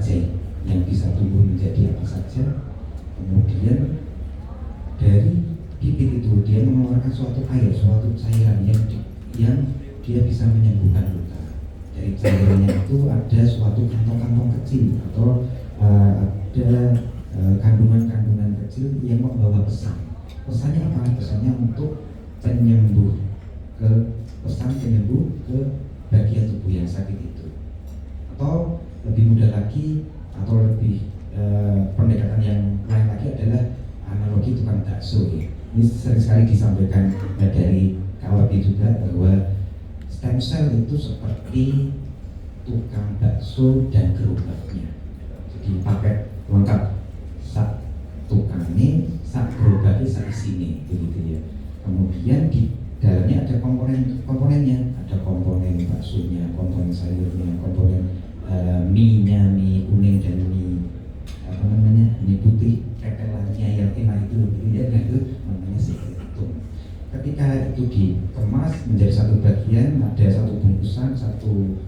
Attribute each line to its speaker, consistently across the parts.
Speaker 1: saja yang bisa tumbuh menjadi apa saja. Kemudian dari bibit itu dia mengeluarkan suatu air, suatu cairan yang dia bisa menyembuhkan luka. Dari cairannya itu ada suatu kantong-kantong kecil atau ada kandungan-kandungan kecil yang membawa pesan. Pesannya apa? Pesannya untuk penyembuh, pesan penyembuh ke bagian tubuh yang sakit itu. Atau lebih mudah lagi, atau lebih pendekatan yang lain lagi adalah analogi tukang bakso ya. Ini sering sekali disampaikan dari KWP juga bahwa stem cell itu seperti tukang bakso dan gerobaknya. Jadi pakai lengkap, sak tukangnya, sak gerobaknya, sak isine, begitu ya. Kemudian di dalamnya ada komponennya, ada komponen baksonya, komponen sayurnya, komponen mie-nya, mie kuning dan mie mie putih, ketelannya yang enak itu, ya itu namanya secretum. Ketika itu dikemas menjadi satu bagian, ada satu bungkusan, satu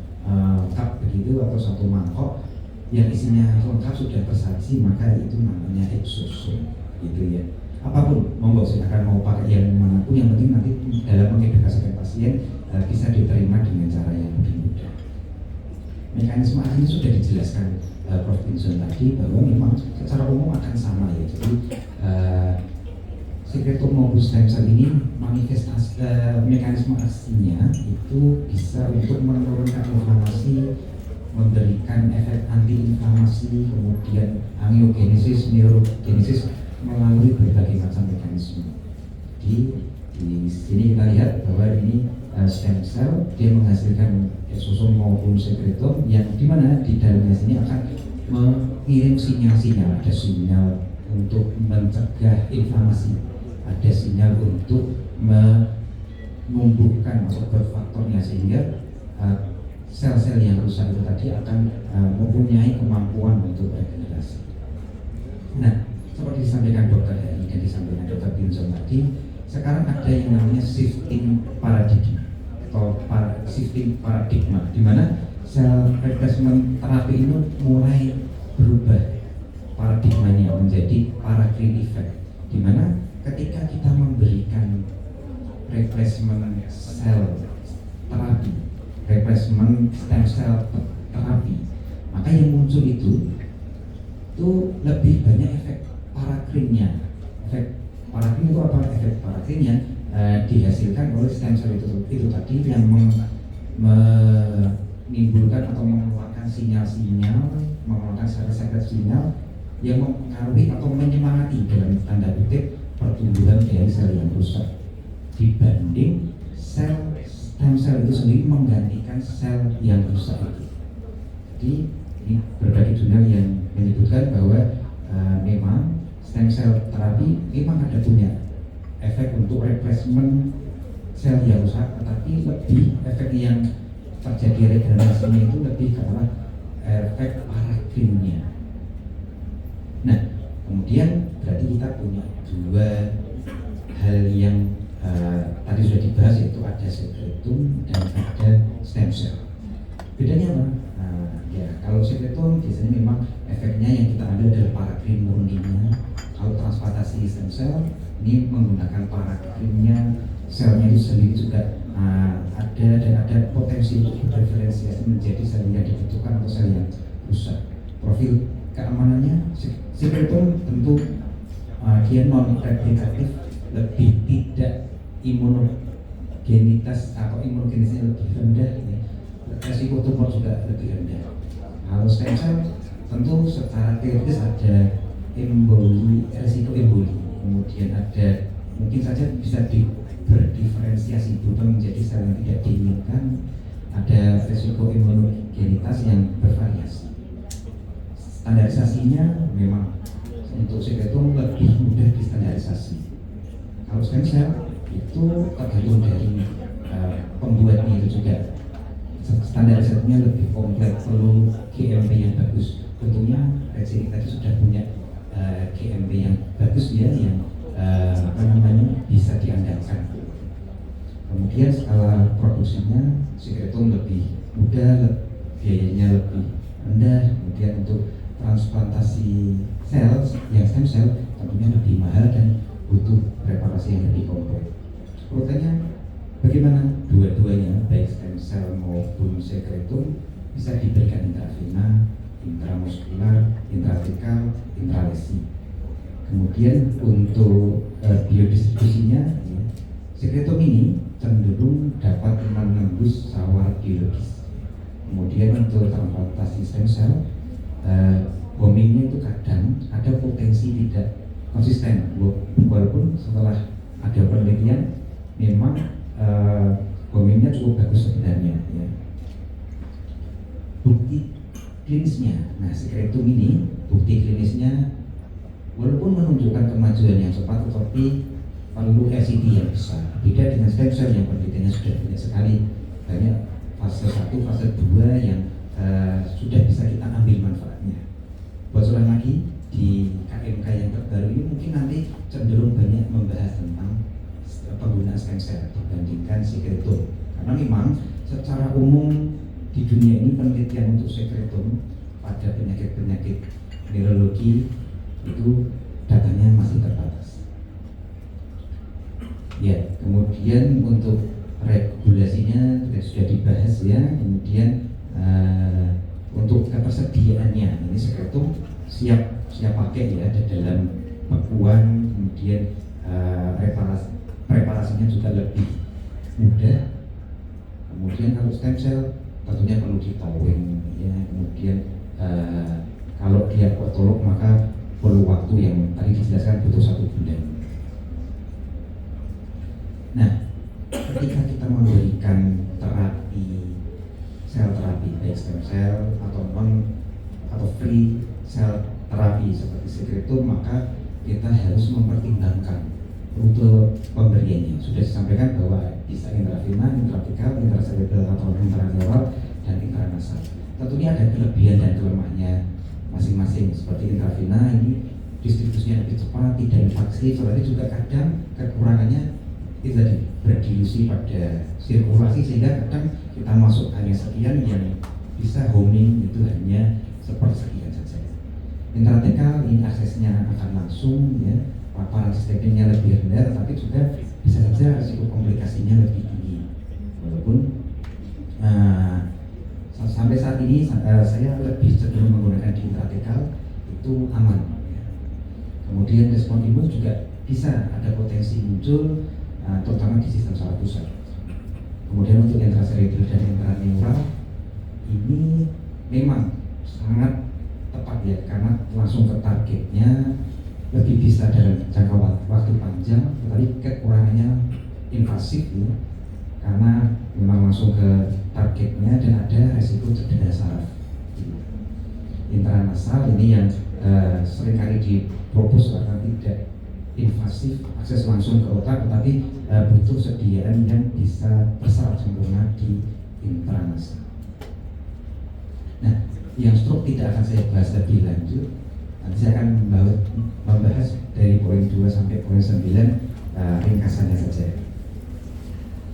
Speaker 1: cup begitu atau satu mangkok yang isinya lengkap sudah tersaji, maka itu namanya exosome, gitu ya. Apapun, monggo silakan mau pakai yang manapun, yang penting nanti dalam mengedukasikan pasien bisa diterima dengan cara yang lebih mudah. Mekanisme ini sudah dijelaskan Prof. Vincent tadi bahwa memang secara umum akan sama ya. Jadi secretum maupun stem cell ini manifestasi mekanisme aksinya itu bisa untuk menurunkan inflamasi, memberikan efek anti-inflamasi, kemudian angiogenesis, neurogenesis melalui berbagai macam mekanisme. Di sini kita lihat bahwa ini stem cell dia menghasilkan exosome maupun secretum yang dimana di dalamnya sini akan mengirim sinyal-sinyal, ada sinyal untuk mencegah inflamasi, ada sinyal untuk menumbuhkan atau berfaktornya sehingga sel-sel yang rusak itu tadi akan mempunyai kemampuan untuk regenerasi. Nah, seperti disampaikan Dr. Heri dan disampaikan Dr. Pinson tadi, sekarang ada yang namanya shifting paradigma atau shifting paradigma, di mana sel replacement terapi ini mulai berubah paradigmanya menjadi paracrine effect, di mana ketika kita memberikan replacement cell terapi, replacement stem cell terapi, maka yang muncul itu lebih banyak efek paracrine-nya. Efek paracrine itu apa? Efek paracrine yang dihasilkan oleh stem cell itu tadi yang menimbulkan atau mengeluarkan sinyal-sinyal, mengeluarkan sekret sinyal yang mempengaruhi atau menyemangati dalam tanda kutip pertumbuhan dari sel yang rusak, dibanding sel stem cell itu sendiri menggantikan sel yang rusak itu. Jadi ini berbagai jurnal yang menyebutkan bahwa memang stem cell terapi memang ada punya efek untuk replacement sel yang rusak, tetapi lebih efek yang terjadi regenerasinya itu lebih ke arah efek paracrine-nya. Nah, kemudian berarti kita punya dua hal yang tadi sudah dibahas, yaitu ada secretum dan ada stem cell. Bedanya apa? Ya, kalau secretum biasanya memang efeknya yang kita ambil adalah paracrine murninya. Kalau transplantasi stem cell ini menggunakan paracrine-nya, selnya itu sendiri juga ada dan ada potensi untuk diferensiasi menjadi sel yang dibutuhkan atau sel yang rusak. Profil keamanannya, secretum tentu dia non replikatif, lebih tidak imunogenitas atau imunogenisnya lebih rendah, ini resiko tumor juga lebih rendah. Kalau stem cell tentu secara teoritis ada resiko emboli, kemudian ada mungkin saja bisa berdiferensiasi berubah menjadi sel yang tidak diinginkan, ada resiko imunogenitas yang bervariasi. Standarisasinya memang untuk secretum lebih mudah distandarisasi. Kalau stem cell itu tergantung dari pembuatnya itu juga. Standarisasinya lebih kompleks, perlu GMP yang bagus. Tentunya RCI tadi sudah punya GMP yang bagus ya, yang bisa diandalkan. Kemudian skala produksinya secretum lebih mudah, biayanya lebih rendah. Kemudian untuk transplantasi sel yang stem cell tentunya lebih mahal dan butuh preparasi yang lebih kompleks. Urutannya bagaimana? Dua-duanya, baik stem cell maupun sekretum, bisa diberikan intravena, intramuskular, intratekal, intralesi. Kemudian untuk biodistribusinya, ya, sekretum ini cenderung dapat menembus sawar biologis. Kemudian untuk transplantasi stem cell, homingnya itu kadang ada potensi tidak konsisten, walaupun setelah ada penelitian memang homingnya cukup bagus sebenarnya, ya. Bukti klinisnya, nah sekretum ini bukti klinisnya walaupun menunjukkan kemajuan yang cepat, tetapi perlu RCT yang besar. Beda dengan stem cell yang penelitiannya sudah banyak sekali, banyak fase 1, fase 2 yang sudah bisa kita ambil manfaatnya. Bocoran lagi di KMK yang terbaru ini mungkin nanti cenderung banyak membahas tentang penggunaan stem cell dibandingkan sekretum, karena memang secara umum di dunia ini penelitian untuk sekretum pada penyakit-penyakit neurologi itu datanya masih terbatas. Ya, kemudian untuk regulasinya sudah dibahas ya. Kemudian untuk ketersediaannya, ini sekretum siap pakai ya dalam bekuan. Kemudian preparasinya juga lebih mudah. Kemudian kalau stem cell tentunya perlu ditowing ya. Kemudian kalau dia otolog maka perlu waktu yang tadi dijelaskan, butuh 1 bulan. Nah, ketika kita memberikan terapi, sel terapi baik stem cell atau free sel terapi seperti sekretum, maka kita harus mempertimbangkan untuk pemberiannya. Sudah disampaikan bahwa bisa intravena, intratekal, intracerebral atau intraneural, dan intranasal. Tentunya ada kelebihan dan kelemahannya masing-masing. Seperti intravena ini distribusinya lebih cepat, tidak invasif, tetapi juga kadang kekurangannya itu tadi berdilusi pada sirkulasi, sehingga kadang kita masuk hanya sekian, yang bisa homing itu hanya sepersekian saja. Intratekal ini aksesnya akan langsung ya, paparan sistemnya lebih rendah, tetapi juga bisa saja risiko komplikasinya lebih tinggi. Walaupun sampai saat ini saya lebih cenderung menggunakan di intratekal, itu aman ya. Kemudian respon imun juga bisa ada potensi muncul, terutama di sistem saraf pusat. Kemudian untuk intracerebral dan intraneural ini memang sangat tepat ya, karena langsung ke targetnya, lebih bisa dalam jangka waktu panjang, tetapi kekurangannya invasif ya, karena memang langsung ke targetnya dan ada resiko cedera saraf. Intranasal ini yang seringkali dipropos karena tidak invasif, akses langsung ke otak, tetapi butuh sediaan yang bisa bersarat sempurna di intranasal. Nah, yang stroke tidak akan saya bahas lebih lanjut. Nanti saya akan membahas dari poin 2 sampai poin 9, ringkasannya saja.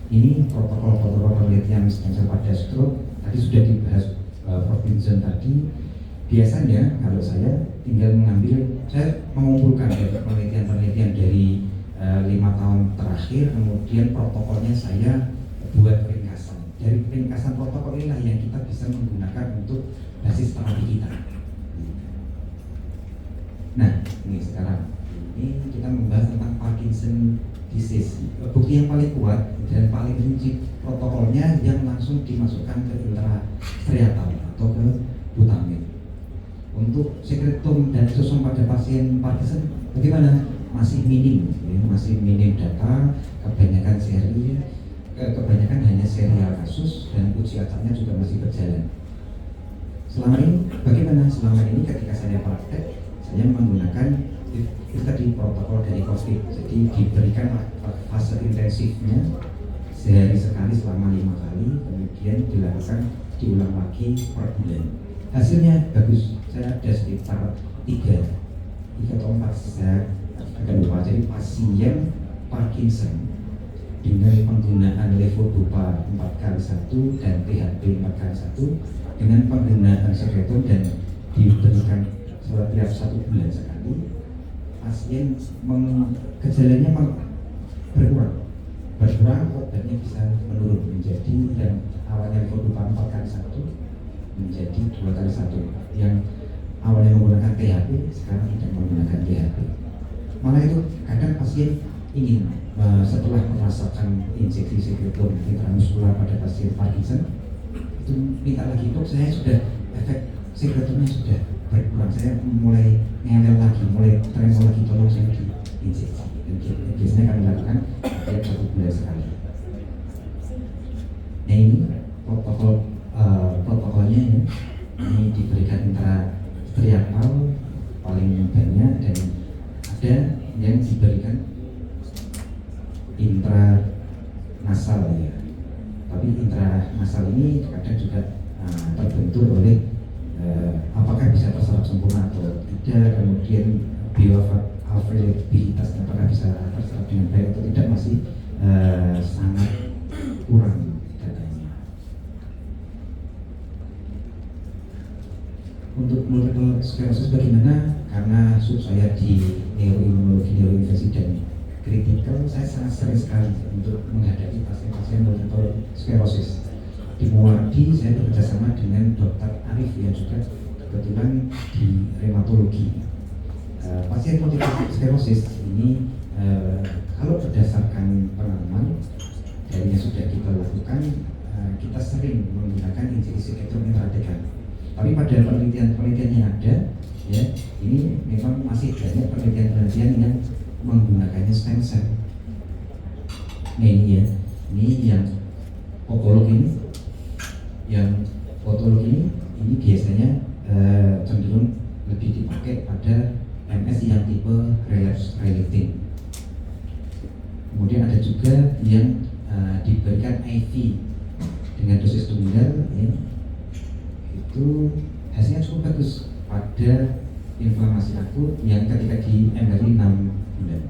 Speaker 1: Ini protokol penelitian stem cell pada stroke tadi sudah dibahas Prof. Vincent tadi. Biasanya kalau saya tinggal saya mengumpulkan penelitian-penelitian dari 5 tahun terakhir, kemudian protokolnya saya buat ringkasan. Dari ringkasan protokol inilah yang kita bisa menggunakan untuk basis terapi kita. Nah, ini sekarang ini kita membahas tentang Parkinson disease. Bukti yang paling kuat dan paling rinci protokolnya yang langsung dimasukkan ke intrastriatal atau ke butamin. Untuk sekretum dan susum pada pasien Parkinson bagaimana? Masih minim, ya, masih minim data, kebanyakan hanya serial kasus, dan uji acaknya juga masih berjalan. Selama ini bagaimana? Selama ini ketika saya praktek, saya menggunakan itu tadi protokol dari COVID. Jadi diberikan fase intensifnya sehari sekali selama 5 kali, kemudian diulang lagi per bulan. Hasilnya bagus. Saya ada sekitar 3 atau 4, saya agak lupa. Jadi pasien Parkinson dengan penggunaan levodopa 4x1 dan THP 4x1 dengan penggunaan sekreton dan diberikan setiap 1 bulan sekali, pasien gejalanya berkurang, obatnya bisa menurun menjadi yang awalnya levodopa 4x1 menjadi 2x1, yang awalnya menggunakan THP sekarang tidak menggunakan THP. Malah itu kadang pasien ingin setelah merasakan injeksi sekreton intramuskular pada pasien Parkinson itu minta lagi, dok saya sudah efek sekretonnya sudah berkurang, saya mulai ngeyel lagi, mulai tremor lagi, tolong saya diinjeksi. Dan biasanya kami lakukan setiap 1 bulan sekali. Nah ini protokolnya ya. Ini diberikan intratriapal paling banyak, dan ada yang diberikan intranasal ya. Tapi intranasal ini kadang juga terbentur oleh apakah bisa terserap sempurna atau tidak, kemudian bioavailabilitasnya apakah bisa terserap dengan baik atau tidak, masih sangat kurang datanya. Untuk multiple sclerosis bagaimana? Karena saya di neuroimunologi, neuroinfeksi dan kritikal, saya sangat sering sekali untuk menghadapi pasien-pasien multiple sclerosis. Di Muardi saya bekerjasama dengan Dr. Arif yang juga kebetulan di reumatologi. Pasien multiple sclerosis ini kalau berdasarkan pengalaman dari yang sudah kita lakukan, kita sering menggunakan injeksi sekreton intrathecal. Tapi pada penelitian yang ada, ya ini memang masih banyak penelitian yang menggunakannya stem cell. Nah ini ya, ini yang otolog ini, yang otolog ini biasanya cenderung lebih dipakai pada MS yang tipe relapse relating. Kemudian ada juga yang diberikan IV dengan dosis tunggal, ya, itu hasilnya cukup bagus pada inflamasi akut yang ketika di MRI 6 bulan.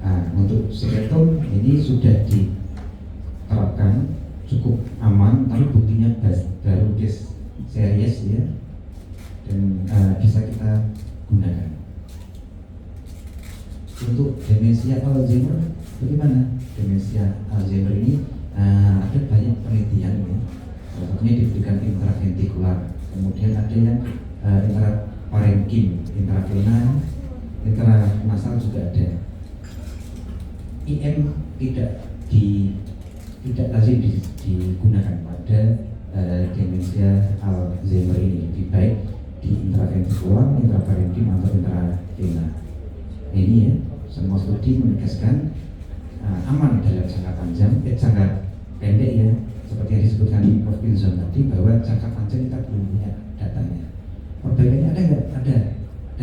Speaker 1: Nah, untuk sekreton ini sudah diterapkan cukup aman, tapi buktinya baru series ya, dan bisa kita gunakan. Untuk demensia Alzheimer bagaimana? Demensia Alzheimer ini ada banyak penelitian ya. Salah satunya diberikan intraventikular, kemudian ada yang intraparenkim, intravena, intranasal juga ada. IM tidak lazim digunakan pada demensia Alzheimer ini, lebih baik di intraventikular, intraparenkim atau intravena. Ini ya, semua studi menegaskan aman dalam jangka panjang, jangka pendek ya, seperti yang disebutkan Prof. Pinzon tadi, bahwa jangka panjang kita belum punya datanya. Perbaikannya ada nggak? Ada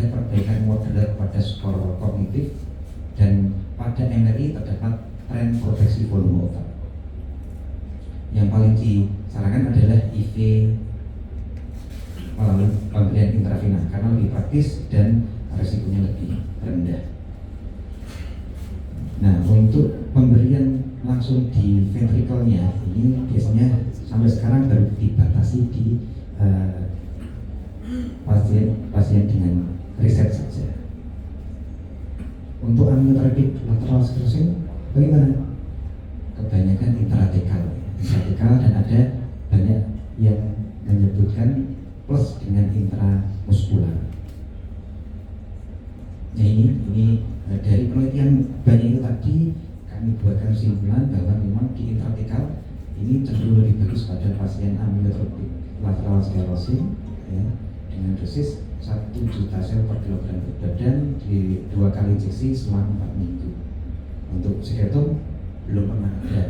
Speaker 1: perbaikan modeler pada skor kognitif, dan pada MRI terdapat tren proteksi volume otak. Yang paling disarankan adalah IV melalui pemberian intravena karena lebih praktis dan resikonya lebih rendah. Nah, untuk pemberian langsung di ventrikelnya ini biasanya sampai sekarang baru dibatasi di pasien dengan riset saja. Untuk amyoterapi lateral sclerosis bagaimana? Kebanyakan intrathecal, dan ada banyak yang menyebutkan plus dengan intramuskular. Nah ini dari penelitian banyak itu tadi kami buatkan kesimpulan bahwa memang di intrathecal ini cenderung lebih bagus pada pasien amyotrophic lateral sclerosis ya, dengan dosis 1 juta sel per kilogram berat badan di 2 kali injeksi selama 4 minggu. Untuk sekreton belum pernah ada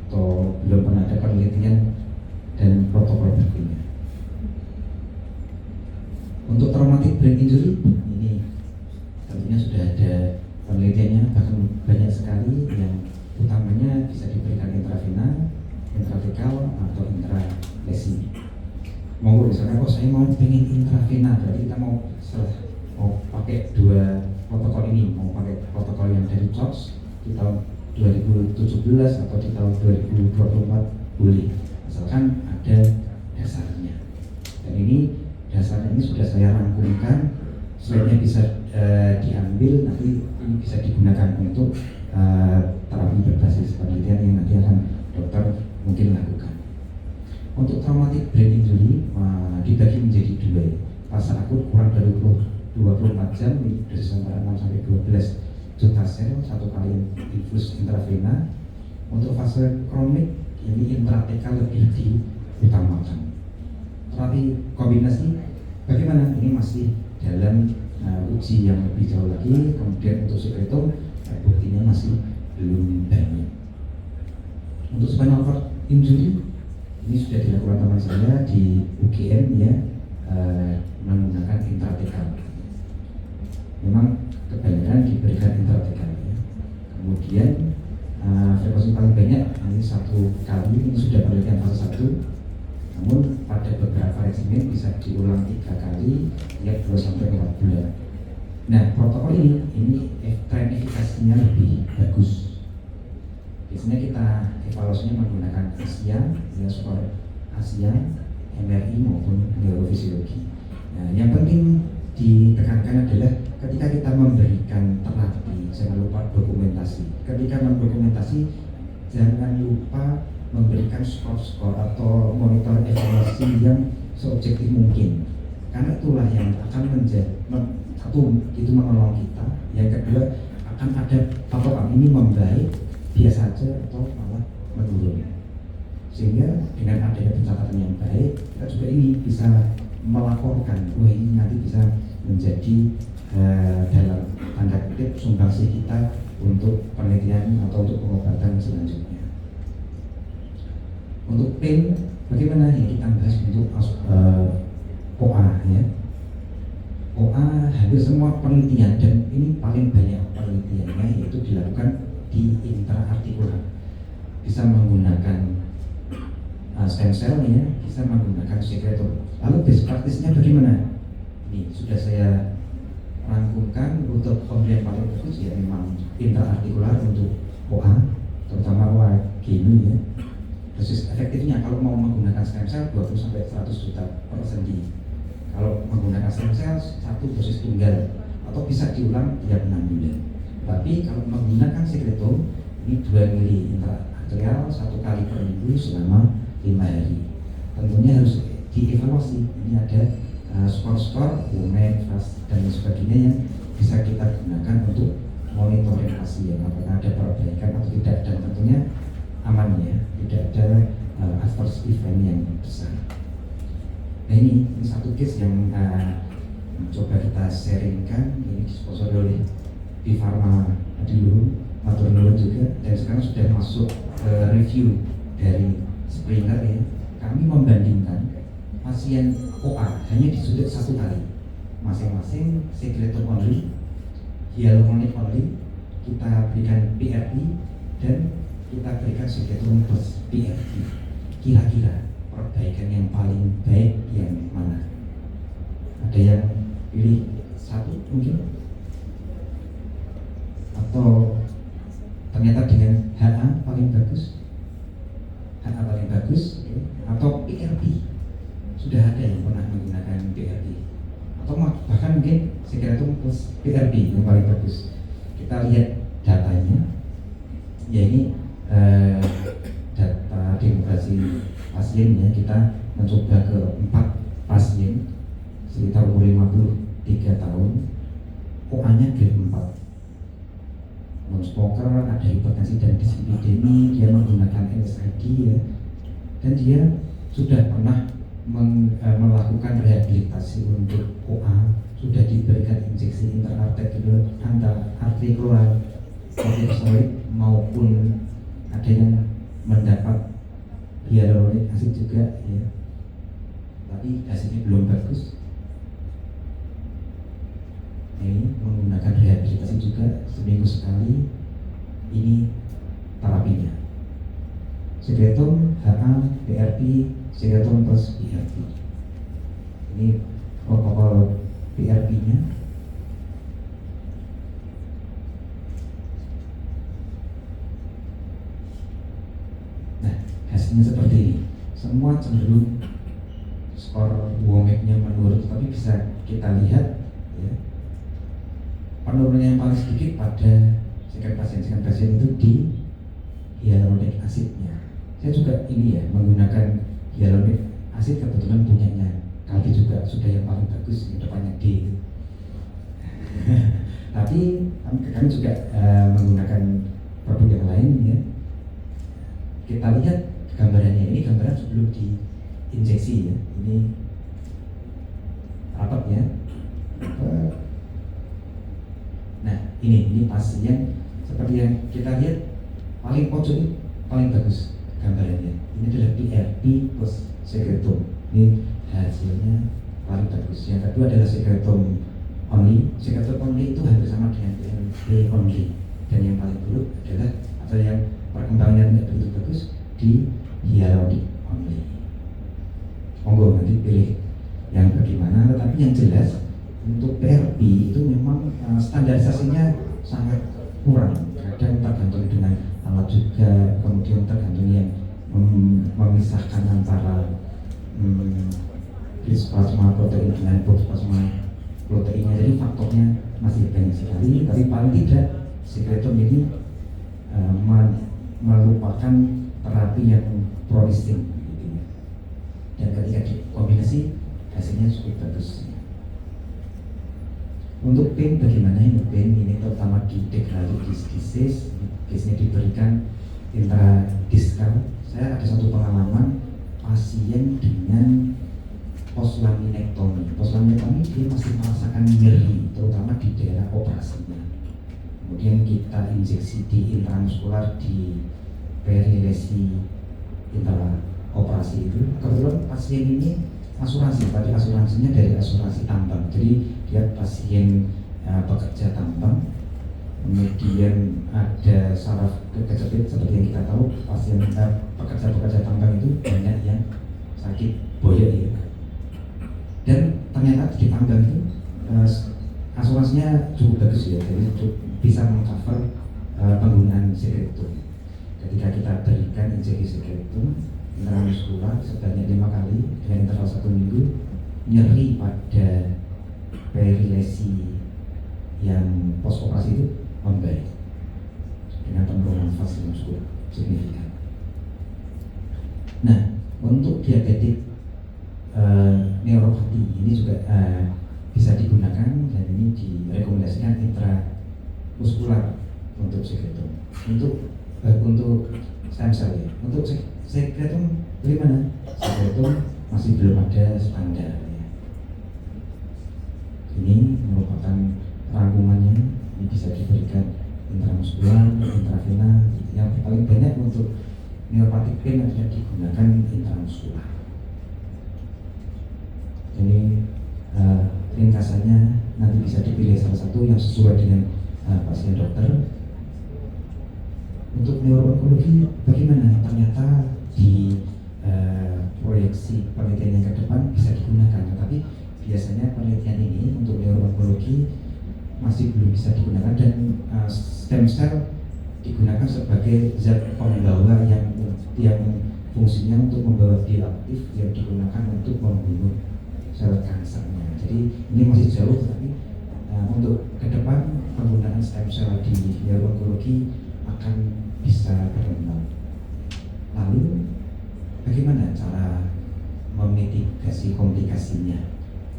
Speaker 1: atau belum pernah ada penelitian dan protokol berikutnya. Untuk traumatic brain injury ini tentunya sudah ada penelitiannya, bahkan banyak sekali, yang utamanya bisa diberikan intravena, intrathecal atau intralesi. Monggo misalkan kok saya mau pengen intravena, berarti kita mau mau pakai dua protokol ini, mau pakai protokol yang dari COX di tahun 2017 atau di tahun 2024 boleh, asalkan ada dasarnya. Dan ini dasarnya ini sudah saya rangkumkan, slide-nya bisa diambil, nanti ini bisa digunakan untuk terapi berbasis penelitian yang nanti akan dokter mungkin lakukan. Untuk traumatic brain injury dibagi menjadi dua, fase akut kurang dari 24 jam, dosis antara 6 sampai 12 juta sel satu kali infus intravena. Untuk fase kronik ini intratekal lebih diutamakan. Terapi kombinasi bagaimana? Ini masih dalam uji yang lebih jauh lagi. Kemudian untuk sekretom buktinya masih belum banyak. Untuk spinal cord injury ini sudah dilakukan teman saya di UGM ya, menggunakan intratekal. Memang kebanyakan diberikan intratekal ya. Kemudian frekuensi paling banyak ini 1 kali, ini sudah penelitian fase 1. Namun pada beberapa regimen bisa diulang 3 kali tiap 2-4 bulan. Nah, protokol ini tren efikasinya lebih bagus. Biasanya kita evaluasinya menggunakan Asia, ya skor Asia, MRI maupun neurofisiologi. Nah, yang penting ditekankan adalah ketika kita memberikan terapi, jangan lupa dokumentasi. Ketika mendokumentasi, jangan lupa memberikan skor-skor atau monitor evaluasi yang seobjektif mungkin, karena itulah yang akan menjadi satu, itu menolong kita. Yang kedua, akan ada patokan ini membaik, biasa saja atau malah menurun. Sehingga dengan adanya pencatatan yang baik, kita juga ini bisa melaporkan, wah ini nanti bisa menjadi dalam tanda kutip sumbangsi kita untuk penelitian atau untuk pengobatan selanjutnya. Untuk pain, bagaimana ya kita bahas untuk OA ya. OA hampir semua penelitian, dan ini paling banyak penelitiannya yaitu dilakukan di intraartikular. Bisa menggunakan stem cell ya, bisa menggunakan sekretor. Lalu best practice-nya bagaimana? Ini sudah saya rangkumkan. Untuk pemberian paling bagus ya memang intraartikular untuk OA, terutama OA gini ya. Dosis efektifnya kalau mau menggunakan stem cell 20-100 juta per sendi. Kalau menggunakan stem cell 1 dosis tunggal atau bisa diulang tiap 6 bulan. Tapi kalau menggunakan sekretom ini 2 mili intraarterial 1 kali per minggu selama 5 hari. Tentunya harus dievaluasi. Ini ada skor-skor, UMED, FAST dan sebagainya yang bisa kita gunakan untuk monitoring pasien apakah ada perbaikan atau tidak, dan tentunya aman ya, tidak ada adverse event yang besar. Nah ini satu case yang coba kita sharingkan, ini disponsori oleh Bifarma dulu, matur nuwun juga, dan sekarang sudah masuk review dari Springer ya. Kami membandingkan pasien OA hanya disuntik 1 kali, masing-masing secretor only, hyaluronic only, kita berikan PRP dan kita berikan sekretum plus PRP. Kira-kira perbaikan yang paling baik yang mana? Ada yang pilih 1 mungkin? Atau ternyata dengan HA paling bagus? HA paling bagus, atau PRP? Sudah ada yang pernah menggunakan PRP? Atau bahkan mungkin sekretum plus PRP yang paling bagus? Kita lihat datanya. Ya ini data demografi pasiennya, kita mencoba ke 4 pasien sekitar umur 53 tahun, OA-nya grade 4, non-smoker, ada hipertensi dan dislipidemi, dia menggunakan NSAID ya, dan dia sudah pernah melakukan rehabilitasi untuk OA, sudah diberikan injeksi intraarterikular kortikosteroid maupun ada yang mendapat hyaluronic acid juga ya, tapi hasilnya belum bagus. Ini menggunakan rehabilitasi juga seminggu sekali, ini terapinya sekretom, HA, PRP, sekretom plus PRP. Ini protokol PRP-nya skor WOMAC-nya menurun, tapi bisa kita lihat ya, penurunannya yang paling sedikit pada second pasien itu di hyaluronic acidnya. Saya juga ini ya menggunakan hyaluronic acid, kebetulan punyanya Kalbi juga sudah yang paling bagus, yang depannya D. Tapi kami juga menggunakan produk yang lain ya. Kita lihat gambarannya, ini gambaran sebelum diinjeksi ya. Ini rapatnya. Nah ini pasien seperti yang kita lihat paling pojok ini paling bagus gambarannya. Ini adalah PRP plus secretum. Ini hasilnya paling bagus. Yang kedua adalah secretum only. Secretum only itu hampir sama dengan PRP only. Dan yang paling buruk adalah atau yang perkembangannya tidak begitu bagus di hyaluronic only. Monggo nanti pilih yang bagaimana. Tetapi yang jelas untuk PRP itu memang standarisasinya sangat kurang. Kadang tergantung dengan alat juga, kemudian tergantung yang memisahkan antara bis plasma protein dengan box plasma proteinnya. Jadi faktornya masih banyak sekali. Tapi paling tidak secretum ini merupakan terapi yang promising gitu ya. Dan ketika dikombinasi hasilnya cukup bagus. Untuk pain bagaimana ini? Pain ini terutama di degenerative disc disease, biasanya diberikan intradiskal. Saya ada satu pengalaman pasien dengan postlaminektomi. Postlaminektomi dia masih merasakan nyeri, terutama di daerah operasinya. Kemudian kita injeksi di intramuskular di perilesi intraoperasi itu. Kebetulan pasien ini asuransi, tapi asuransinya dari asuransi tambang. Jadi dia pasien pekerja tambang. Kemudian ada saraf kejepit seperti yang kita tahu, pasien pekerja tambang itu banyak yang sakit boyok ya. Dan ternyata di tambang itu asuransinya cukup bagus ya, jadi bisa mengcover penggunaan secretum. Ketika kita berikan injeksi secretum intramuskular sebanyak 5 kali dengan interval 1 minggu, nyeri pada perilesi yang post operasi itu membaik dengan penurunan fase muskular signifikan. Nah, untuk diabetik neuropati ini juga bisa digunakan, dan ini direkomendasikan intramuskular untuk secretum. Untuk stem cell ya. Untuk secretum bagaimana? Secretum masih belum ada standar ya. Ini merupakan rangkumannya, ini bisa diberikan intramuskular, intravena. Yang paling banyak untuk neuropatik pain adalah digunakan intramuskular. Ini ringkasannya nanti bisa dipilih salah satu yang sesuai dengan pasien dokter. Untuk neuroonkologi bagaimana? Ternyata di proyeksi penelitian yang ke depan bisa digunakan, tetapi biasanya penelitian ini untuk neuroonkologi masih belum bisa digunakan, dan stem cell digunakan sebagai zat pembawa yang fungsinya untuk membawa bioaktif yang digunakan untuk membunuh sel kansernya. Jadi ini masih jauh, tapi untuk ke depan penggunaan stem cell di neuroonkologi akan bisa berkembang. Lalu bagaimana cara memitigasi komplikasinya?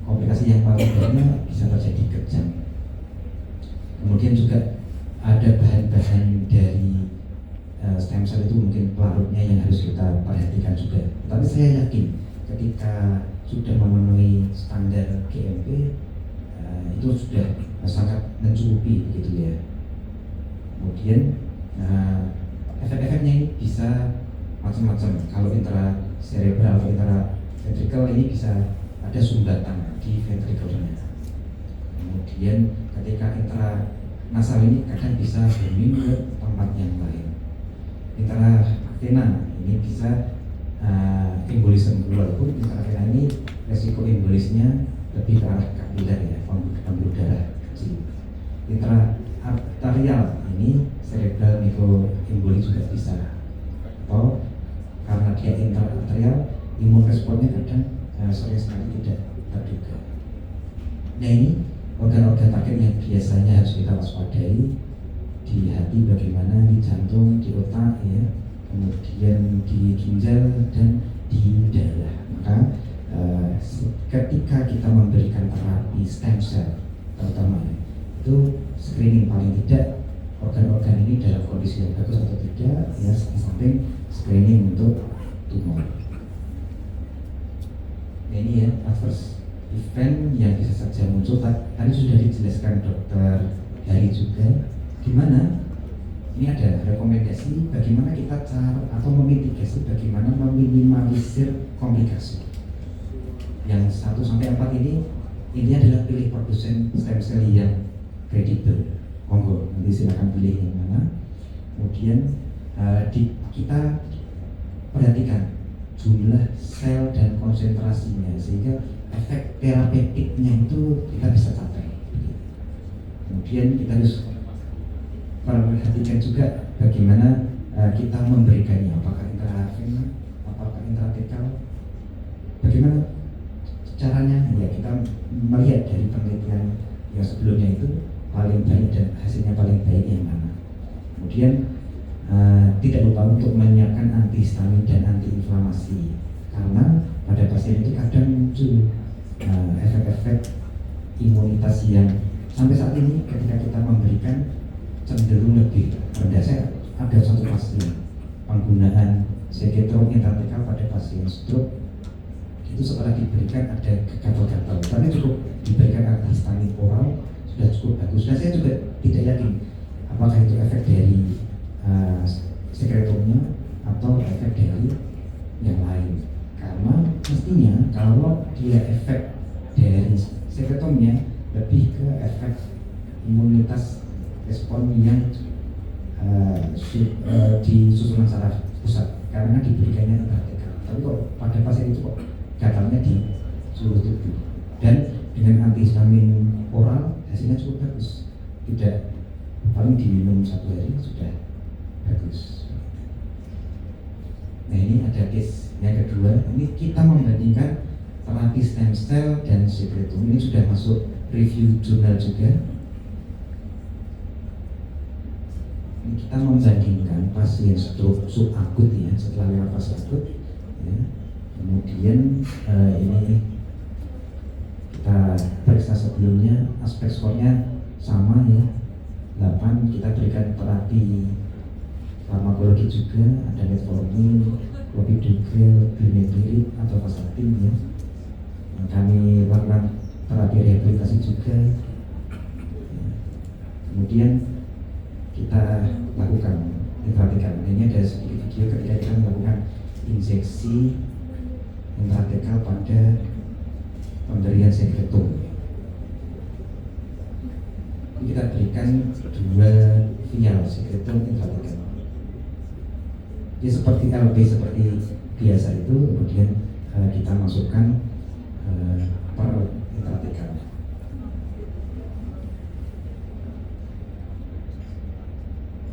Speaker 1: Komplikasi yang paling banyak bisa terjadi kejang. Kemudian juga ada bahan-bahan dari stem cell itu mungkin pelarutnya yang harus kita perhatikan juga. Tapi saya yakin ketika sudah memenuhi standar GMP itu sudah sangat mencukupi gitu ya. Kemudian efek-efeknya ini bisa macam-macam. Kalau intracerebral atau intraventricle ini bisa ada sumbatan di ventrikelnya. Kemudian ketika intranasal ini kadang bisa booming ke tempat yang lain. Intravena ini bisa embolisme, walaupun intravena ini resiko embolisnya lebih ke arah kapiler ya, pembuluh darah kecil. Intraarterial ini cerebral microemboli juga bisa, atau karena dia intraarterial imun responnya kadang sering sekali tidak terduga. Nah ini organ-organ target yang biasanya harus kita waspadai di hati, bagaimana di jantung, di otak, ya, kemudian di ginjal dan di darah. Maka ketika kita memberikan terapi stem cell terutama, itu screening paling tidak organ-organ ini dalam kondisi yang bagus atau tidak, ya, di samping screening untuk tumor. Nah, ini ya adverse event yang bisa saja muncul. Tadi sudah dijelaskan dokter Hari juga, gimana ini ada rekomendasi bagaimana kita cara atau memitigasi, bagaimana meminimalisir komplikasi. Yang 1-4 ini adalah pilih produsen stem cell yang kredibel. Monggo, nanti silakan pilih yang mana. Kemudian kita perhatikan jumlah sel dan konsentrasinya sehingga efek terapeutiknya itu kita bisa capai. Kemudian kita harus perhatikan juga bagaimana kita memberikannya, apakah intravena, apakah intratekal, bagaimana caranya. Ya, kita melihat dari penelitian yang sebelumnya itu paling baik dan hasilnya paling baik yang mana. Kemudian tidak lupa untuk menyiapkan antihistamin dan antiinflamasi, karena pada pasien itu kadang muncul efek-efek imunitas yang sampai saat ini ketika kita memberikan cenderung lebih rendah. Saya ada satu pasien penggunaan seketron intratekal pada pasien stroke, itu setelah diberikan ada gatal-gatal, tapi cukup diberikan antihistamin oral sudah cukup bagus. Dan saya juga tidak yakin apakah itu efek dari sekretomnya atau efek dari yang lain, karena mestinya kalau dia efek dari sekretomnya lebih ke efek imunitas respon yang di susunan saraf pusat karena diberikannya intratekal. Tapi kok pada pasien itu kok gatalnya di seluruh tubuh, dan dengan antihistamin oral hasilnya cukup bagus, tidak paling diminum 1 hari sudah bagus. Nah, ini ada case yang kedua. Ini kita membandingkan terapi stem cell dan sekretom. Ini sudah masuk review jurnal juga. Ini kita membandingkan pasien stroke subakut, ya, setelah lewat fase akut, ya. Kemudian ini kita periksa sebelumnya, aspek skornya sama, ya, 8. Kita berikan terapi farmakologi juga, ada metformin, clopidogrel, glimepirid atau vastatin, ya. Kami lakukan terapi rehabilitasi juga, ya. Kemudian kita lakukan intratekal. Ini ada sedikit video ketika kita melakukan injeksi intratekal pada pemberian sekretom. Kita berikan 2 vial sekretom intratekal. Dia seperti LP seperti biasa itu, kemudian kita masukkan per intratekal.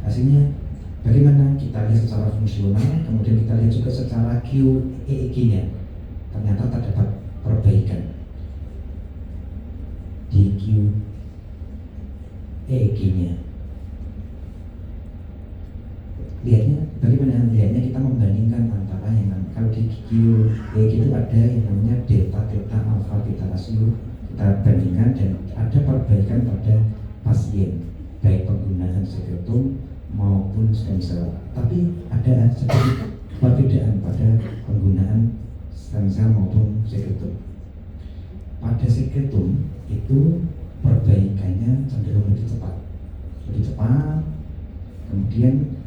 Speaker 1: Hasilnya bagaimana? Kita lihat secara fungsional, kemudian kita lihat juga secara QEEG-nya. Ternyata terdapat perbaikan di QEEG-nya. Lihatnya bagaimana? Lihatnya kita membandingkan antara yang kalau di QEEG itu ada yang namanya delta, theta, alpha, beta rasio. Kita bandingkan dan ada perbaikan pada pasien, baik penggunaan sekretom maupun stem cell. Tapi ada sedikit perbedaan pada penggunaan stem cell maupun sekretom. Pada sekretom itu perbaikannya cenderung lebih cepat. Kemudian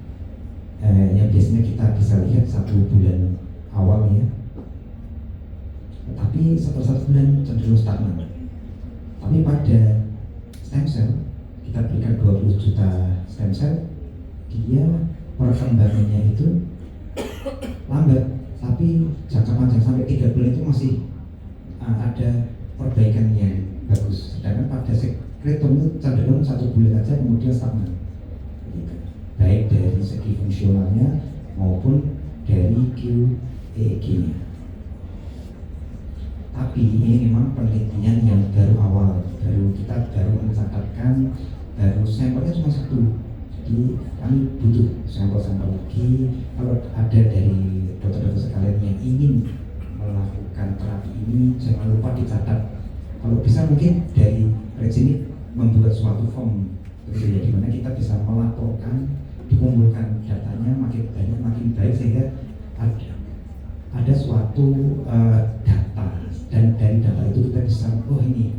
Speaker 1: yang biasanya kita bisa lihat 1 bulan awal, ya, tapi setelah 1 bulan cenderung stagnan. Tapi pada stem cell kita berikan 20 juta stem cell, dia perkembangannya itu lambat, tapi jangka panjang sampai 3 bulan itu masih ada perbaikan yang bagus. Sedangkan pada sekretom itu cenderung 1 bulan aja kemudian stagnan, baik dari segi fungsionalnya maupun dari QEEG-nya. tapi ini memang penelitian yang baru awal, kita baru mencatatkan, baru sampelnya cuma satu. Jadi kami butuh sampel-sampel lagi. Kalau ada dari dokter-dokter sekalian yang ingin melakukan terapi ini, jangan lupa dicatat. Kalau bisa mungkin dari Regini membuat suatu form, gitu ya, dimana kita bisa melaporkan, dikumpulkan datanya makin banyak makin baik, sehingga ada suatu data, dan dari data itu kita bisa, oh ini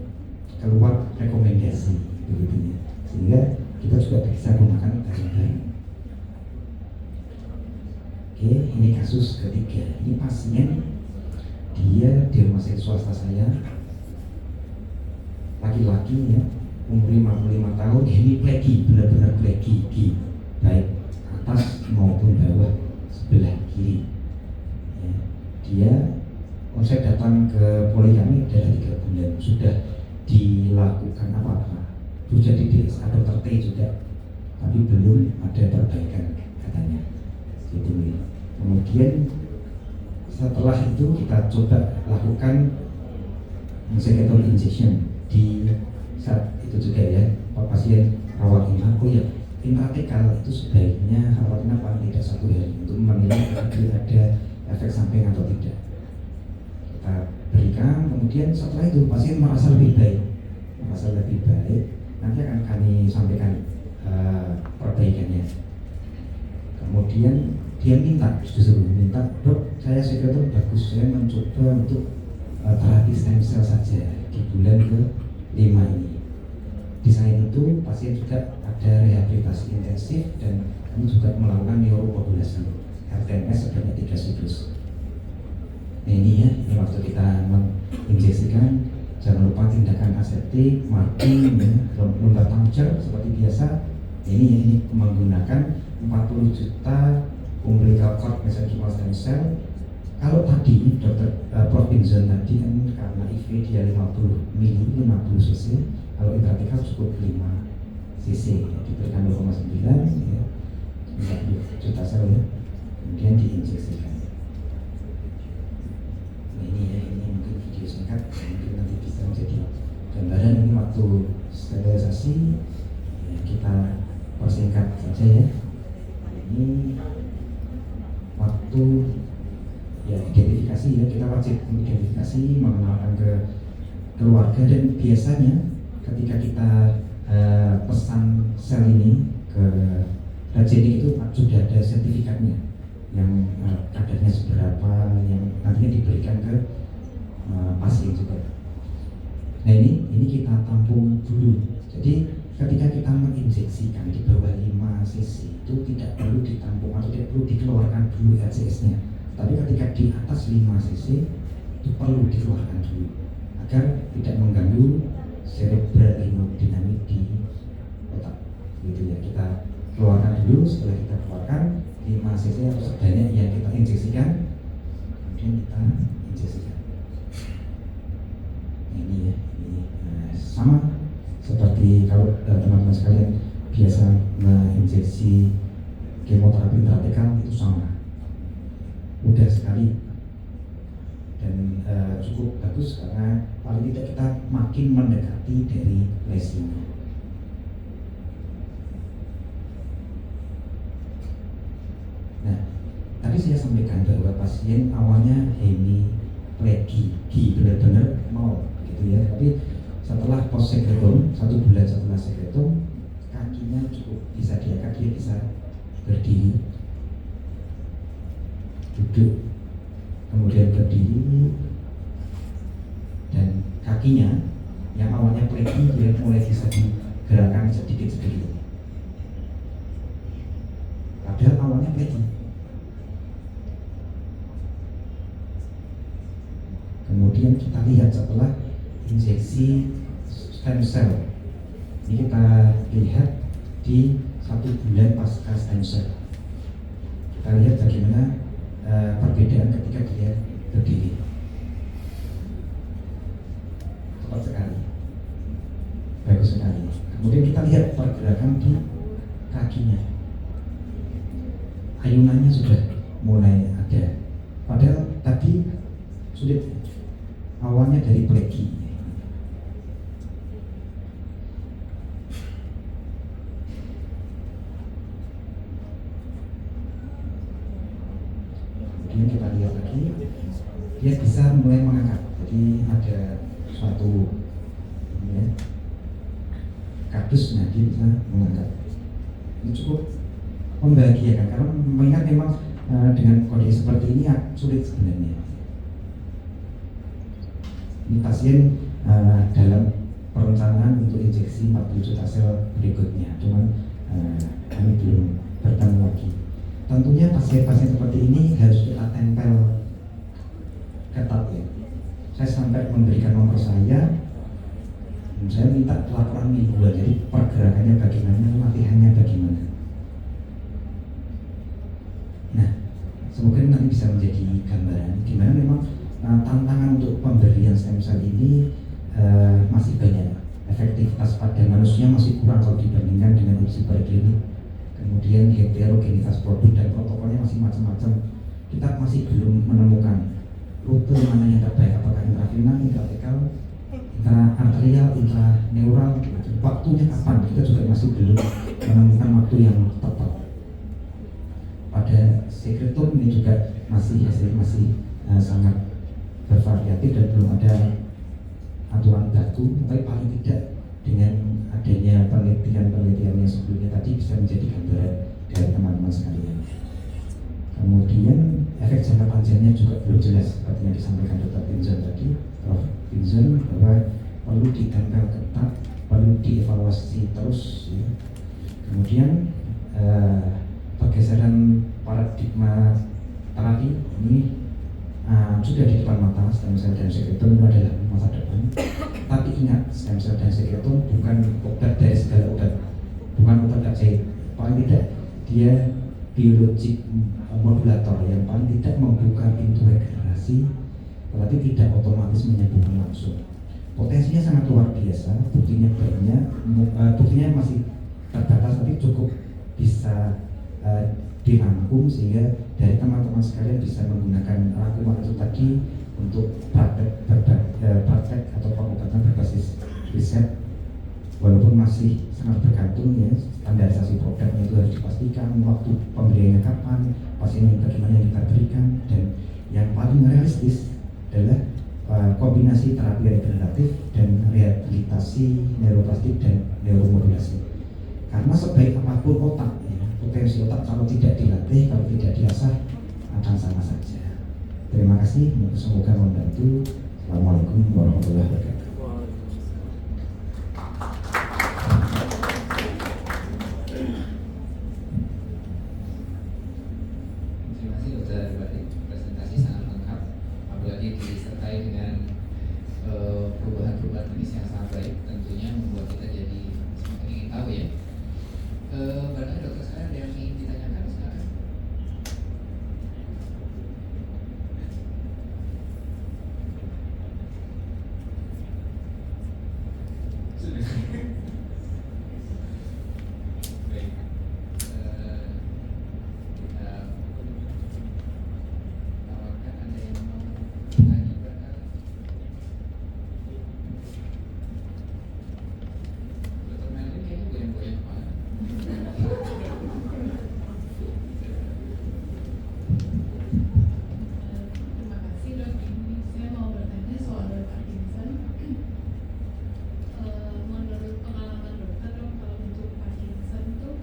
Speaker 1: keluar rekomendasi, begitu ya, sehingga kita juga bisa gunakan bareng-bareng. Oke, ini kasus ketiga. Ini pasien, dia di rumah sakit swasta saya, laki-laki ya, umur 55 tahun, ini plegi, benar-benar plegi, baik atas maupun bawah sebelah kiri. Ya, dia, saya datang ke poli kami dari 3 bulan, sudah dilakukan apa-apa, sudah di dokter T juga, tapi belum ada perbaikan katanya. Gitu ya. Kemudian setelah itu kita coba lakukan secondary injection di saat itu juga ya, pasien rawat inap. Oh ya, intratekal itu sebaiknya rawat inap paling tidak 1 hari untuk menilai apakah ada efek samping atau tidak. Kita berikan, kemudian setelah itu pasien merasa lebih baik, nanti akan kami sampaikan perbaikannya. Kemudian dia justru minta, dok, saya sekreter bagus, saya mencoba untuk terapi stem cell saja di bulan ke-5 ini. Di samping itu pasien juga ada rehabilitasi intensif, dan kami juga melakukan neuromodulasi RTMS sebanyak 3 siklus. Nah ini ya, ini waktu kita menginjeksikan, jangan lupa tindakan aseptik, marking, lumbar puncture seperti biasa. Ini menggunakan 40 juta umbilical cord mesenchymal stem cell. Kalau tadi dokter Prof. Binzon tadi kan karena IV dia 50 mili, 50 cc, kalau intratekal cukup 5 cc, ya, diberikan 0,9 ya, 40 juta sel ya, kemudian diinjeksikan. Nah ini ya, ini mungkin video singkat, mungkin nanti bisa menjadi gambaran. Ini waktu sterilisasi ya, kita persingkat saja ya. Ini waktu ya identifikasi ya, kita wajib mengidentifikasi, mengenalkan ke keluarga, dan biasanya ketika kita pesan sel ini ke Rajini itu sudah ada sertifikatnya yang kadarnya seberapa, yang nantinya diberikan ke pasien juga. Nah ini kita tampung dulu. Jadi ketika kita menginjeksikan di bawah 5 cc itu tidak perlu ditampung atau tidak perlu dikeluarkan dulu RCS-nya. Tapi ketika di atas 5 cc itu perlu dikeluarkan dulu agar tidak mengganggu cerebral hemodinamik di otak. Gitu ya, kita keluarkan dulu. Setelah kita keluarkan 5 cc atau sebanyak yang kita injeksikan, kemudian kita injeksikan. Ini ya, ini sama seperti kalau teman-teman sekalian biasa menginjeksi kemoterapi intratekal, itu sama, mudah sekali dan cukup bagus, karena paling tidak kita makin mendekati dari lesinya. Nah, tadi saya sampaikan bahwa pasien awalnya hemiplegi, benar-benar mau gitu ya, tapi setelah post sekretum, 1 bulan setelah sekretum, kakinya cukup bisa diangkat, dia bisa berdiri, duduk, kemudian berdiri, dan kakinya yang awalnya plegi dia mulai bisa digerakkan sedikit-sedikit. Padahal awalnya plegi. Kemudian kita lihat setelah injeksi stem cell, ini kita lihat di 1 bulan pasca stem cell, kita lihat bagaimana perbedaan ketika dia berdiri. Cepat sekali, bagus sekali. Kemudian kita lihat pergerakan di kakinya, ayunannya sudah mulai ada, padahal tadi sulit. awalnya dari pleki. Kemudian kita lihat lagi, dia bisa mulai mengangkat. Jadi ada suatu ya, kardus, nah dia bisa mengangkat. Ini cukup membahagiakan karena mengingat memang dengan kondisi seperti ini sulit sebenarnya. Ini pasien dalam perencanaan untuk injeksi 40 juta sel berikutnya, cuman kami belum bertemu lagi. Tentunya pasien-pasien seperti ini harus kita tempel ketat ya. Saya sampai memberikan nomor saya minta laporan mingguan, jadi pergerakannya bagaimana, latihannya bagaimana. Nah, semoga nanti bisa menjadi gambaran gimana memang tantangan untuk pemberian stem cell ini masih banyak. Efektivitas pada manusia masih kurang kalau dibandingkan dengan uji preklinik. Kemudian heterogenitas produk dan protokolnya masih macam-macam. Kita masih belum menemukan rute mana yang terbaik, apakah intravenal, intratekal, intraarterial, intraneural, waktunya kapan, kita juga masih belum menemukan waktu yang tepat. Pada sekretum ini juga masih sangat bervariatif dan belum ada aturan baku, tapi paling tidak dengan adanya penelitian yang sebelumnya tadi bisa menjadi gambaran dari teman-teman sekalian. Kemudian efek jangka panjangnya juga belum jelas seperti yang disampaikan Dr. Pinzon tadi, Prof. Pinzon, bahwa perlu ditempel ketat, perlu dievaluasi terus ya. Kemudian pergeseran paradigma terapi ini sudah di depan mata. Stem cell dan sekretum itu adalah masa depan. Tapi ingat, stem cell dan sekretum bukan obat dari segala obat, bukan obat ajaib. Paling tidak dia biologik modulator yang paling tidak membuka pintu regenerasi, tetapi tidak otomatis menyembuhkan langsung. Potensinya sangat luar biasa, buktinya banyak, buktinya masih terbatas, tapi cukup bisa dirangkum sehingga dari teman-teman sekalian bisa menggunakan rangkuman itu tadi untuk praktek atau pengobatan berbasis riset. Walaupun masih sangat bergantung ya, standarisasi produknya itu harus dipastikan, waktu pemberiannya kapan, pasiennya bagaimana yang kita berikan, dan yang paling realistis adalah kombinasi terapi regeneratif dan rehabilitasi neuroplastik dan neuromodulasi. Karena sebaik apapun otak ya, potensi otak kalau tidak dilatih, kalau tidak diasah akan sama saja. Terima kasih, semoga membantu. Assalamualaikum warahmatullahi wabarakatuh.
Speaker 2: Disertai dengan perubahan-perubahan klinis yang sangat baik, tentunya membuat kita jadi semakin ingin tahu ya. Barangkali dokter sekarang ada yang ingin ditanyakan sekarang. Baik, kita tawarkan ada yang mau tanya barangkali. Dokter Melvin kayaknya goyang-goyang kepala.
Speaker 3: Terima kasih dok. Ini saya mau bertanya soal Parkinson. Menurut pengalaman dokter dok, kalau untuk Parkinson tuh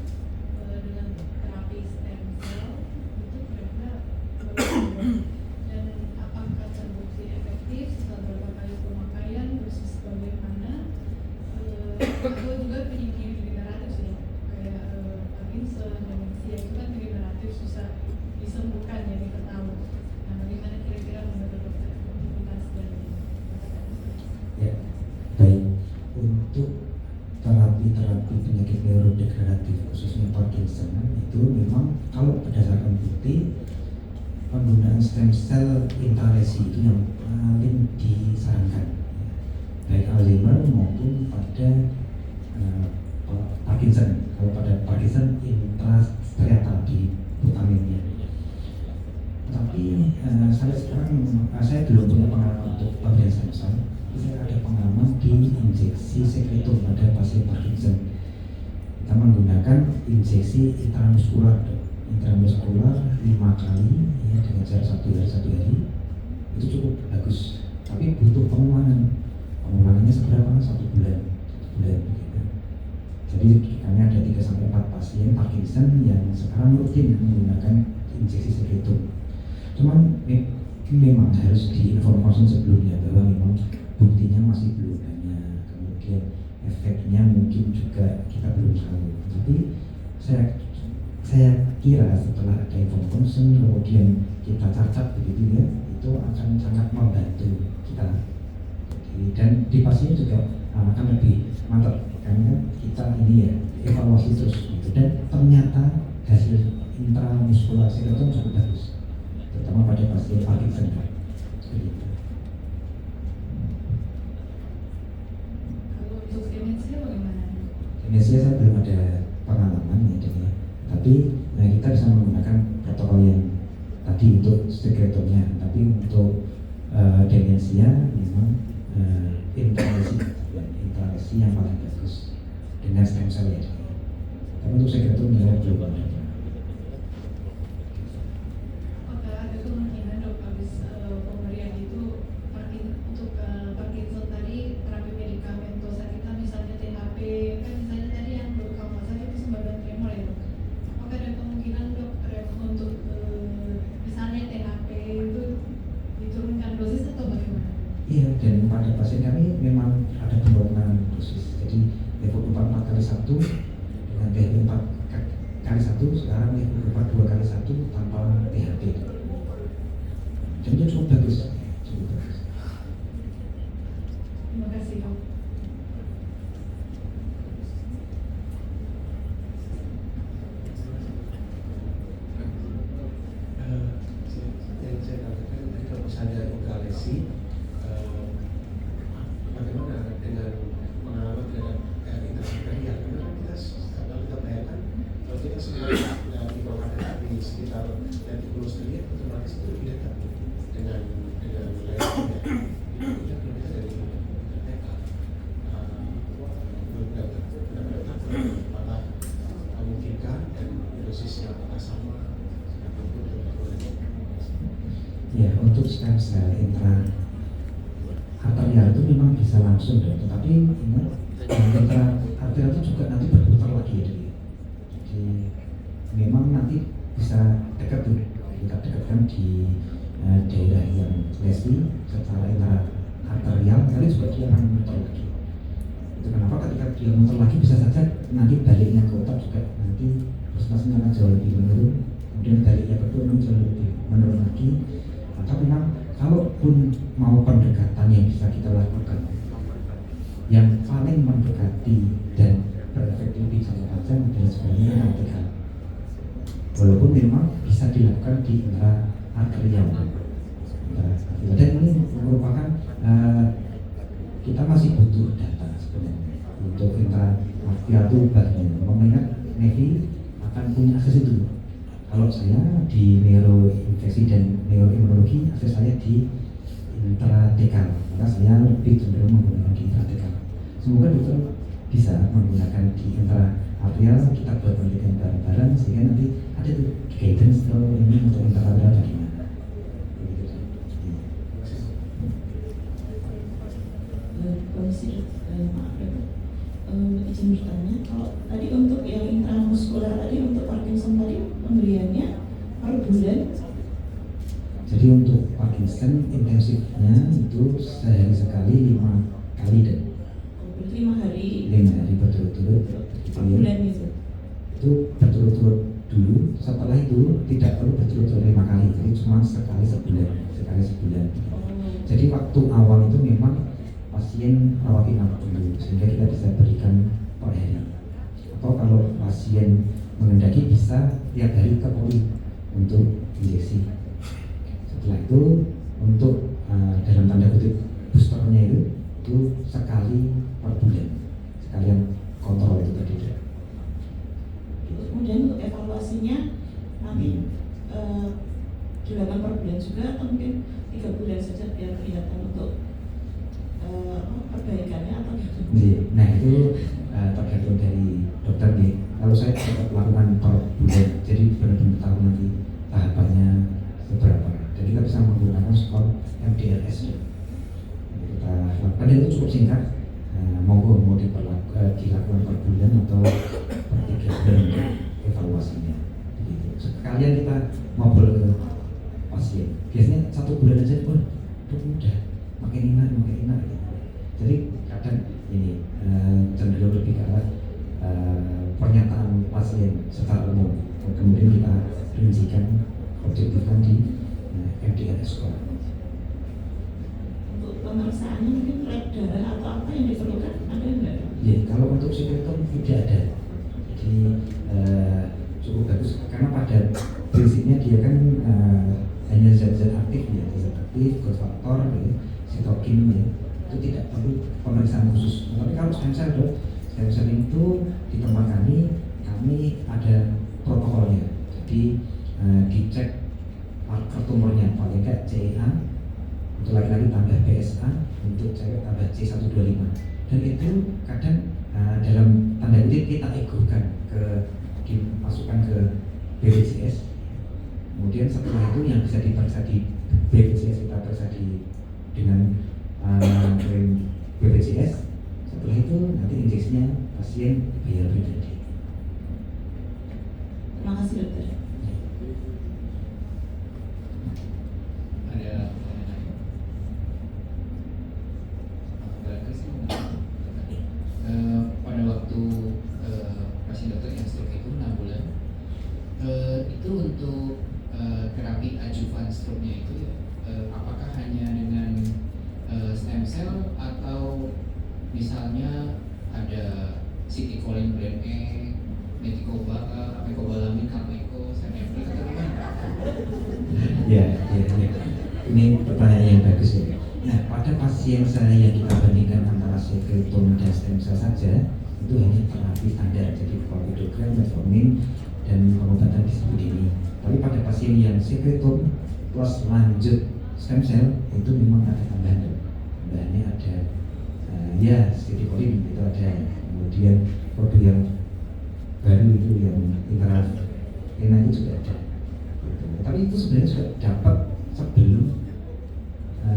Speaker 3: dengan terapi stem cell itu kira-kira dan apakah terbukti efektif, seberapa kali pemakaian, dosis bagaimana, atau juga penyakit degeneratif sih dok, kayak Parkinson, demensia itu kan degeneratif susah disembuhkan ya kita tahu. Nah, bagaimana kira-kira menurut dokter efektivitas dari
Speaker 1: Ya, baik. Untuk terapi penyakit neurodegeneratif khususnya Parkinson itu memang kalau berdasarkan bukti penggunaan stem cell intralesi itu yang paling disarankan, baik Alzheimer maupun pada Parkinson. Kalau pada Parkinson intrastriatal di vitaminnya. Tapi sampai sekarang saya belum punya pengalaman untuk pemberian stem injeksi sekretum pada pasien Parkinson. Kita menggunakan injeksi intramuskular 5 kali ya, dengan jarak 1 hari itu cukup bagus. Tapi butuh pengulangannya seberapa? 1 bulan begitu. Jadi kami ada 3-4 pasien Parkinson yang sekarang rutin menggunakan injeksi sekretum. Cuman memang harus diinformasi sebelumnya bahwa memang buktinya masih belum banyak, kemudian efeknya mungkin juga kita belum tahu. Tapi saya kira setelah ada informasi kemudian kita cacat begitu ya, itu akan sangat membantu kita. Dan di pasien juga akan lebih mantap karena kita ini ya evaluasi terus gitu. Dan ternyata hasil intramuskular sekretum cukup bagus, terutama pada pasien Parkinson.
Speaker 3: Kalau untuk demensia bagaimana?
Speaker 1: Demensia saya belum ada pengalaman ya, tapi kita bisa menggunakan protokol yang tadi untuk sekretumnya, tapi untuk demensia memang intralesi yang paling bagus dengan stem cell ya. Tapi untuk sekretum belum ada.
Speaker 3: Apakah ada kemungkinan dok habis pemberian itu untuk Parkinson tadi terapi medikamentosa kita misalnya THP kan misalnya tadi yang dok kalau nggak salah itu sumbatan tremor ya dok. Apakah ada kemungkinan dok untuk misalnya THP itu diturunkan dosis atau bagaimana?
Speaker 1: Iya, dan pada pasien kami memang ada penurunan dosis. Jadi level 4 kali 1 dengan THP 4 kali 1, sekarang level 4 2 kali 1 tanpa THP. Dan itu cukup bagus.
Speaker 3: Terima kasih dok.
Speaker 4: Yang saya katakan kalau misalnya intralesi, bagaimana dengan pengalaman dengan intrasekretarial? Karena kita kalau kita bayangkan kalau kita semua di bawah di sekitar dan di pulau sendiri otomatis itu lebih dekat dengan wilayahnya. Kita berbeda dari TK. Apakah memungkinkan dan dosisnya apakah sama?
Speaker 1: Ya, untuk stem cell intra arterial itu memang bisa langsung deh, tetapi ingat intra arterial itu juga nanti berputar lagi ya. Jadi memang nanti bisa dekat tuh, kita dekatkan di daerah yang lesi secara intra arterial, kali juga dia akan muter lagi. Itu kenapa ketika dia muter lagi bisa saja nanti baliknya ke otak juga nanti prosesnya akan jauh lebih menurun, kemudian baliknya ke otak jauh lebih menurun lagi. Tapi memang kalaupun mau pendekatan yang bisa kita lakukan yang paling mendekati dan berefek lebih jangka panjang adalah sebenarnya vertikal. Walaupun memang bisa dilakukan di intra arterial. Dan ini merupakan kita masih butuh data sebenarnya untuk intra arterial itu bagaimana. Mengingat Nevi akan punya akses itu. Kalau saya di neuroinfeksi dan neuroimunologi, akses saya di intratekal, maka saya lebih cenderung menggunakan di intratekal. Semoga dokter bisa menggunakan di intraarterial, kita buat penelitian bareng-bareng sehingga nanti ada tuh guidance atau ini untuk intraarterial bagaimana.
Speaker 5: Komisi maaf ya Pak, izin bertanya, kalau tadi untuk yang intramuskular tadi untuk Parkinson tadi pemberiannya per bulan?
Speaker 1: Jadi untuk Parkinson intensifnya itu sehari sekali 5 kali dan
Speaker 5: Berarti 5 hari
Speaker 1: 5 hari berturut-turut.
Speaker 5: per bulan itu?
Speaker 1: Itu berturut-turut dulu, setelah itu tidak perlu berturut-turut 5 kali, jadi cuma sekali sebulan. Jadi waktu awal itu memang pasien rawat inap dulu sehingga kita bisa berikan per hari. Atau kalau pasien mengendaki bisa tiap hari ke poli untuk injeksi. Setelah itu untuk dalam tanda kutip boosternya itu sekali per bulan, sekalian kontrol itu tadi.
Speaker 5: Kemudian untuk evaluasinya nanti dilakukan per bulan juga atau mungkin 3 bulan saja biar kelihatan untuk perbaikannya, atau
Speaker 1: Iya. Nah itu tergantung dari dokter nih. Kalau saya tetap lakukan per bulan, jadi benar-benar tahu nanti tahapannya seberapa. Dan kita bisa menggunakan skor MDRS. Kita lakukan dan itu cukup singkat. Monggo mau dilakukan per bulan atau per 3 bulan untuk evaluasinya. Begitu. Sekalian kita ngobrol ke pasien. Biasanya 1 bulan aja pun udah makin enak gitu. Jadi kadang ini cenderung lebih ke arah pernyataan pasien secara umum. Kemudian kita rincikan, objektifkan di MDRS score.
Speaker 5: Untuk pemeriksaannya mungkin red darah atau apa yang diperlukan ada nggak?
Speaker 1: Ya, kalau untuk psikoton tidak ada. Jadi cukup bagus karena pada prinsipnya dia kan hanya zat-zat aktif ya, zat aktif, growth factor, ya, sitokin ya, itu tidak perlu pemeriksaan khusus. Tapi kalau stem cell dok, stem cell itu di tempat kami ada protokolnya. Jadi dicek marker tumornya paling enggak CEA untuk laki-laki tambah PSA, untuk cewek tambah C125. Dan itu kadang dalam tanda kutip kita egokan dimasukkan ke BPJS. Kemudian setelah itu yang bisa diperiksa di BPJS kita periksa dengan BPJS. Setelah itu nanti injeksinya pasien bayar pribadi.
Speaker 5: Terima kasih dokter.
Speaker 2: Ada pertanyaan lain? Barangkali sih pada waktu pasien dokter yang stroke itu 6 bulan, itu untuk terapi adjuvan stroke-nya itu apakah hanya dengan stem cell atau misalnya ada citicoline brand E, mecobalamin, carmeco, senefril atau gimana?
Speaker 1: Ya. Ini pertanyaan yang bagus ya. Nah, pada pasien saya yang kita bandingkan antara sekretum dan stem cell saja, itu hanya terapi standar, jadi clopidogrel, metformin, dan pengobatan disipidini. Tapi pada pasien yang sekretum plus lanjut stem cell itu memang ada tambahan. Tambahannya ada citicoline itu ada, kemudian produk yang baru itu yang intravena itu juga ada. Tapi itu sebenarnya sudah dapat sebelum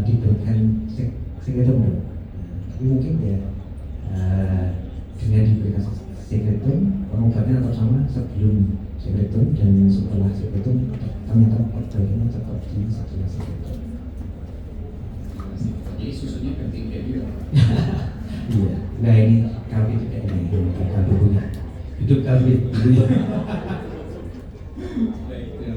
Speaker 1: diberikan sekretum. Tapi mungkin ya dengan diberikan sekretum pengobatannya tetap sama sebelum sekretum dan setelah sekretum ternyata perbaikannya cepat di setelah sekretum.
Speaker 2: Jadi susunya penting juga.
Speaker 1: Iya, nah ini kami tidak ini kami punya hidup kami.
Speaker 4: Baik, terima